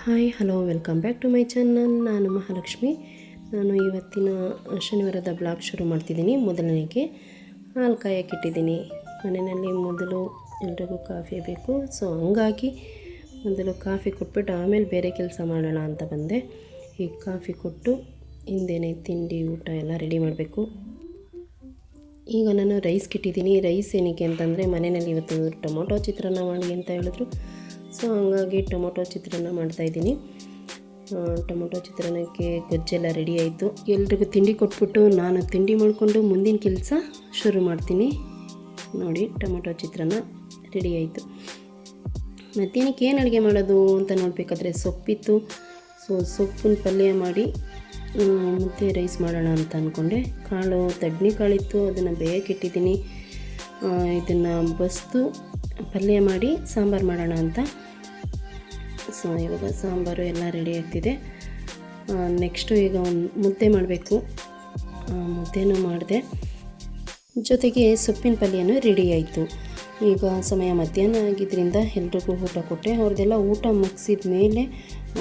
Hi hello welcome back to my channel. ನಾನು ಮಹಾಲಕ್ಷ್ಮಿ. ನಾನು ಇವತ್ತಿನ ಶನಿವಾರದ ಬ್ಲಾಗ್ ಶುರು ಮಾಡ್ತಿದ್ದೀನಿ. ಮೊದಲನೇಗೆ ಹಾಲು ಕಾಯಕ್ಕಿಟ್ಟಿದ್ದೀನಿ. ಮನೆಯಲ್ಲಿ ಮೊದಲು ಎಲ್ರಿಗೂ ಕಾಫಿ ಬೇಕು, ಸೊ ಹಂಗಾಗಿ ಮೊದಲು ಕಾಫಿ ಕೊಟ್ಬಿಟ್ಟು ಆಮೇಲೆ ಬೇರೆ ಕೆಲಸ ಮಾಡೋಣ ಅಂತ ಬಂದೆ. ಈಗ ಕಾಫಿ ಕೊಟ್ಟು ಹಿಂದೇನೆ ತಿಂಡಿ ಊಟ ಎಲ್ಲ ರೆಡಿ ಮಾಡಬೇಕು. ಈಗ ನಾನು ರೈಸ್ಗೆ ಇಟ್ಟಿದ್ದೀನಿ. ರೈಸ್ ಏನಕ್ಕೆ ಅಂತಂದರೆ ಮನೆಯಲ್ಲಿ ಇವತ್ತು ಟೊಮೊಟೊ ಚಿತ್ರಾನ್ನ ಮಾಡಿ ಅಂತ ಹೇಳಿದ್ರು, ಸೊ ಹಂಗಾಗಿ ಟೊಮೊಟೊ ಚಿತ್ರಾನ್ನ ಮಾಡ್ತಾಯಿದ್ದೀನಿ. ಟೊಮೊಟೊ ಚಿತ್ರಾನ್ನಕ್ಕೆ ಗೊಜ್ಜೆಲ್ಲ ರೆಡಿ ಆಯಿತು. ಎಲ್ರಿಗೂ ತಿಂಡಿ ಕೊಟ್ಬಿಟ್ಟು ನಾನು ತಿಂಡಿ ಮಾಡಿಕೊಂಡು ಮುಂದಿನ ಕೆಲಸ ಶುರು ಮಾಡ್ತೀನಿ. ನೋಡಿ, ಟೊಮೊಟೊ ಚಿತ್ರಾನ್ನ ರೆಡಿ ಆಯಿತು. ಮತ್ತೇನಕ್ಕೆ ಏನು ಅಡುಗೆ ಮಾಡೋದು ಅಂತ ನೋಡಬೇಕಾದ್ರೆ ಸೊಪ್ಪಿತ್ತು. ಸೊ ಸೊಪ್ಪಿನ ಪಲ್ಯ ಮಾಡಿ ಮತ್ತು ರೈಸ್ ಮಾಡೋಣ ಅಂತ ಅಂದ್ಕೊಂಡೆ. ಕಾಳು ತಡ್ನಿ ಕಾಳಿತ್ತು, ಅದನ್ನು ಬೇಯಕ್ಕೆ ಇಟ್ಟಿದ್ದೀನಿ. ಇದನ್ನು ಬಸ್ದು ಪಲ್ಯ ಮಾಡಿ ಸಾಂಬಾರು ಮಾಡೋಣ ಅಂತ. ಸೊ ಇವಾಗ ಸಾಂಬಾರು ಎಲ್ಲ ರೆಡಿ ಆಗ್ತಿದೆ. ನೆಕ್ಸ್ಟು ಈಗ ಒಂದು ಮುದ್ದೆ ಮಾಡಬೇಕು. ಮುದ್ದೆನೂ ಮಾಡಿದೆ, ಜೊತೆಗೆ ಸೊಪ್ಪಿನ ಪಲ್ಯನೂ ರೆಡಿ ಆಯಿತು. ಈಗ ಸಮಯ ಮಧ್ಯಾಹ್ನ ಆಗಿದ್ದರಿಂದ ಎಲ್ರಿಗೂ ಊಟ ಕೊಟ್ಟೆ. ಅವ್ರದ್ದೆಲ್ಲ ಊಟ ಮುಗಿಸಿದ ಮೇಲೆ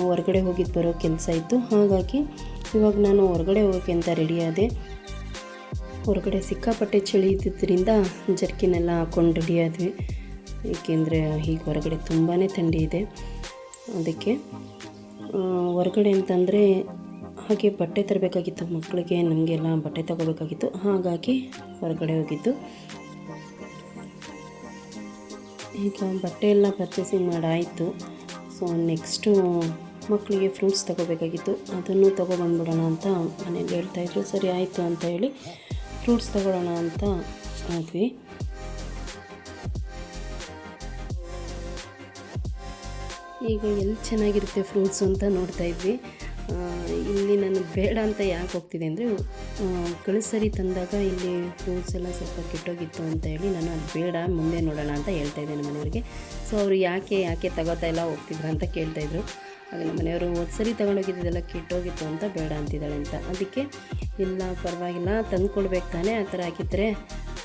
ಹೊರಗಡೆ ಹೋಗಿದ್ದು ಬರೋ ಕೆಲಸ ಇತ್ತು. ಹಾಗಾಗಿ ಇವಾಗ ನಾನು ಹೊರಗಡೆ ಹೋಗೋಕ್ಕೆ ಅಂತ ರೆಡಿ ಆದೆ. ಹೊರಗಡೆ ಸಿಕ್ಕಾಪಟ್ಟೆ ಚಳಿ ಇದ್ದಿದ್ದರಿಂದ ಜರ್ಕಿನೆಲ್ಲ ಹಾಕ್ಕೊಂಡು ರೆಡಿ ಆದ್ವಿ. ಏಕೆಂದರೆ ಈಗ ಹೊರಗಡೆ ತುಂಬಾ ಥಂಡಿ ಇದೆ. ಅದಕ್ಕೆ ಹೊರಗಡೆ ಅಂತಂದರೆ ಹಾಗೆ ಬಟ್ಟೆ ತರಬೇಕಾಗಿತ್ತು ಮಕ್ಕಳಿಗೆ, ನಮಗೆಲ್ಲ ಬಟ್ಟೆ ತಗೋಬೇಕಾಗಿತ್ತು. ಹಾಗಾಗಿ ಹೊರಗಡೆ ಹೋಗಿದ್ದು. ಈಗ ಬಟ್ಟೆ ಎಲ್ಲ ಪರ್ಚೇಸಿಂಗ್ ಮಾಡಾಯಿತು. ಸೊ ನೆಕ್ಸ್ಟು ಮಕ್ಕಳಿಗೆ ಫ್ರೂಟ್ಸ್ ತೊಗೋಬೇಕಾಗಿತ್ತು, ಅದನ್ನು ತೊಗೊಬಂದ್ಬಿಡೋಣ ಅಂತ ಮನೇಲಿ ಹೇಳ್ತಾಯಿದ್ರು. ಸರಿ ಆಯಿತು ಅಂತ ಹೇಳಿ ಫ್ರೂಟ್ಸ್ ತೊಗೊಳ್ಳೋಣ ಅಂತ ಹೋದ್ವಿ. ಈಗ ಎಲ್ಲಿ ಚೆನ್ನಾಗಿರುತ್ತೆ ಫ್ರೂಟ್ಸು ಅಂತ ನೋಡ್ತಾಯಿದ್ವಿ. ಇಲ್ಲಿ ನಾನು ಬೇಡ ಅಂತ ಯಾಕೆ ಹೋಗ್ತಿದ್ದೆ ಅಂದರೆ, ಕಳಿಸರಿ ತಂದಾಗ ಇಲ್ಲಿ ಫ್ರೂಟ್ಸ್ ಎಲ್ಲ ಸ್ವಲ್ಪ ಕೆಟ್ಟೋಗಿತ್ತು ಅಂತ ಹೇಳಿ ನಾನು ಅದು ಬೇಡ, ಮುಂದೆ ನೋಡೋಣ ಅಂತ ಹೇಳ್ತಾಯಿದ್ದೆ ನಮ್ಮ ಮನೆಯವ್ರಿಗೆ. ಸೊ ಅವರು ಯಾಕೆ ತಗೋತಾ ಎಲ್ಲ ಹೋಗ್ತಿದ್ರು ಅಂತ ಕೇಳ್ತಾಯಿದ್ರು. ಆಗ ನಮ್ಮ ಮನೆಯವರು ಒಂದು ಸರಿ ತೊಗೊಂಡೋಗಿದ್ದೆಲ್ಲ ಕೆಟ್ಟೋಗಿತ್ತು ಅಂತ ಬೇಡ ಅಂತಿದ್ದಾಳೆ ಅಂತ. ಅದಕ್ಕೆ ಇಲ್ಲ ಪರವಾಗಿಲ್ಲ, ತಂದು ಕೊಡ್ಬೇಕು ತಾನೇ, ಆ ಥರ ಹಾಕಿದ್ರೆ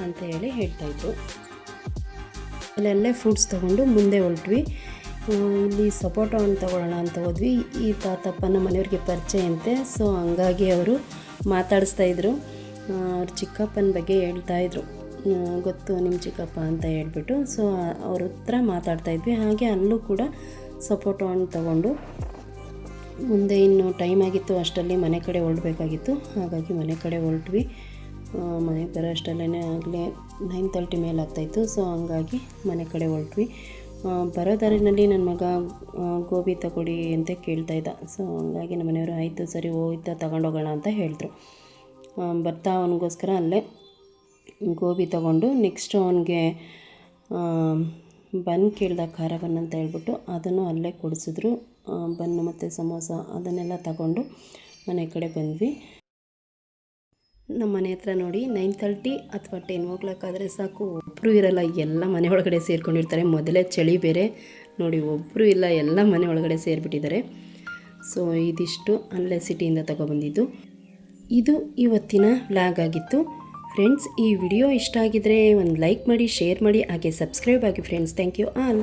ಅಂತ ಹೇಳಿ ಹೇಳ್ತಾಯಿದ್ರು. ಅಲ್ಲೆಲ್ಲೇ ಫ್ರೂಟ್ಸ್ ತೊಗೊಂಡು ಮುಂದೆ ಹೊರಟ್ವಿ. ಇಲ್ಲಿ ಸಪೋಟೊ ಹಣ್ಣು ತೊಗೊಳ್ಳೋಣ ಅಂತ ಹೋದ್ವಿ. ಈ ತಾತಪ್ಪ ನಮ್ಮ ಮನೆಯವ್ರಿಗೆ ಪರಿಚಯ ಅಂತೆ. ಸೊ ಹಂಗಾಗಿ ಅವರು ಮಾತಾಡಿಸ್ತಾಯಿದ್ರು. ಅವ್ರ ಚಿಕ್ಕಪ್ಪನ ಬಗ್ಗೆ ಹೇಳ್ತಾಯಿದ್ರು. ಗೊತ್ತು ನಿಮ್ಮ ಚಿಕ್ಕಪ್ಪ ಅಂತ ಹೇಳ್ಬಿಟ್ಟು. ಸೊ ಅವ್ರ ಹತ್ರ ಮಾತಾಡ್ತಾಯಿದ್ವಿ. ಹಾಗೆ ಅಲ್ಲೂ ಕೂಡ ಸಪೋಟೊ ಹಣ್ಣು ತೊಗೊಂಡು ಮುಂದೆ ಇನ್ನು ಟೈಮ್ ಆಗಿತ್ತು. ಅಷ್ಟರಲ್ಲಿ ಮನೆ ಕಡೆ ಹೊರಡಬೇಕಾಗಿತ್ತು. ಹಾಗಾಗಿ ಮನೆ ಕಡೆ ಹೊರಟ್ವಿ. ಮನೆಗೆ ಬರೋ ಅಷ್ಟರಲ್ಲೇ ಆಗಲೇ 9:30 ಮೇಲೆ ಆಗ್ತಾಯಿತ್ತು. ಸೊ ಹಂಗಾಗಿ ಮನೆ ಕಡೆ ಹೊರಟ್ವಿ. ಬರೋ ದಾರಿನಲ್ಲಿ ನನ್ನ ಮಗ ಗೋಬಿ ತಗೊಡಿ ಅಂತ ಕೇಳ್ತಾ ಇದ್ದ. ಸೊ ಹಂಗಾಗಿ ನಮ್ಮ ಮನೆಯವರು ಆಯಿತು ಸರಿ ಹೋಯ್ತಾ ತಗೊಂಡೋಗೋಣ ಅಂತ ಹೇಳಿದ್ರು. ಬರ್ತಾ ಅವನಿಗೋಸ್ಕರ ಅಲ್ಲೇ ಗೋಬಿ ತೊಗೊಂಡು ನೆಕ್ಸ್ಟು ಅವನಿಗೆ ಬನ್ ಕೇಳ್ದ, ಖಾರ ಬನ್ ಅಂತ ಹೇಳ್ಬಿಟ್ಟು ಅದನ್ನು ಅಲ್ಲೇ ಕೊಡಿಸಿದ್ರು. ಬನ್ನು ಮತ್ತು ಸಮೋಸ ಅದನ್ನೆಲ್ಲ ತಗೊಂಡು ಮನೆ ಕಡೆ ಬಂದ್ವಿ. ನಮ್ಮ ಮನೆ ಹತ್ರ ನೋಡಿ 9:30 ಅಥವಾ 10 ಹೋಗ್ಲಿಕ್ಕಾದರೆ ಸಾಕು, ಒಬ್ಬರು ಇರಲ್ಲ, ಎಲ್ಲ ಮನೆ ಒಳಗಡೆ ಸೇರ್ಕೊಂಡಿರ್ತಾರೆ. ಮೊದಲೇ ಚಳಿ ಬೇರೆ ನೋಡಿ, ಒಬ್ಬರು ಇಲ್ಲ, ಎಲ್ಲ ಮನೆ ಒಳಗಡೆ ಸೇರಿಬಿಟ್ಟಿದ್ದಾರೆ. ಸೊ ಇದಿಷ್ಟು ಅಲ್ಲೇ ಸಿಟಿಯಿಂದ ತಗೊಬಂದಿದ್ದು. ಇದು ಇವತ್ತಿನ ವ್ಲಾಗ್ ಆಗಿತ್ತು. ಫ್ರೆಂಡ್ಸ್, ಈ ವಿಡಿಯೋ ಇಷ್ಟ ಆಗಿದ್ರೆ ಒಂದು ಲೈಕ್ ಮಾಡಿ, ಶೇರ್ ಮಾಡಿ, ಹಾಗೆ ಸಬ್ಸ್ಕ್ರೈಬ್ ಆಗಿ ಫ್ರೆಂಡ್ಸ್. Thank you all.